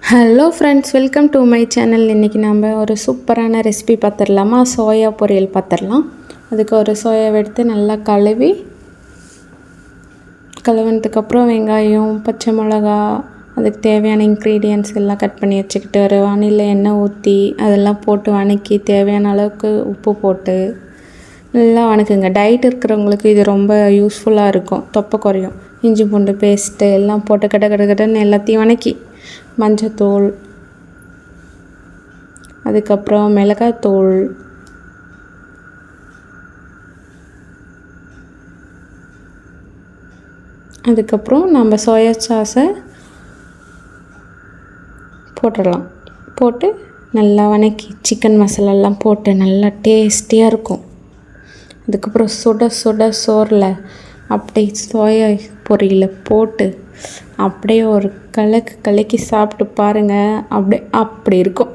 Hello friends, welcome to my channel. இன்றைக்கி நம்ம ஒரு சூப்பரான ரெசிபி பார்த்துடலாமா? சோயா பொரியல் பார்த்துடலாம். அதுக்கு ஒரு சோயாவை எடுத்து நல்லா கழுவினதுக்கப்புறம் வெங்காயம், பச்சை மிளகா, அதுக்கு தேவையான இன்க்ரீடியன்ட்ஸ் எல்லாம் கட் பண்ணி வச்சுக்கிட்டு ஒரு வானிலை எண்ணெய் ஊற்றி அதெல்லாம் போட்டு வணக்கி தேவையான அளவுக்கு உப்பு போட்டு நல்லா வணக்குங்க. டயட் இருக்கிறவங்களுக்கு இது ரொம்ப யூஸ்ஃபுல்லாக இருக்கும். தொப்பை குறையும். இஞ்சி பூண்டு பேஸ்ட்டு எல்லாம் போட்டு கடன்னு எல்லாத்தையும் வணக்கி மஞ்சத்தூள், அதுக்கப்புறம் மிளகாத்தூள், அதுக்கப்புறம் நம்ம சோயா சாஸை போட்டுடலாம். போட்டு நல்லா வணக்கி சிக்கன் மசாலாலாம் போட்டு நல்லா டேஸ்டியாக இருக்கும். அதுக்கப்புறம் சுட சுட சோறில் அப்படியே சோயா பொரியலை போட்டு அப்படியே ஒரு கலக்கி சாப்பிட்டு பாருங்கள். அப்படி இருக்கும்.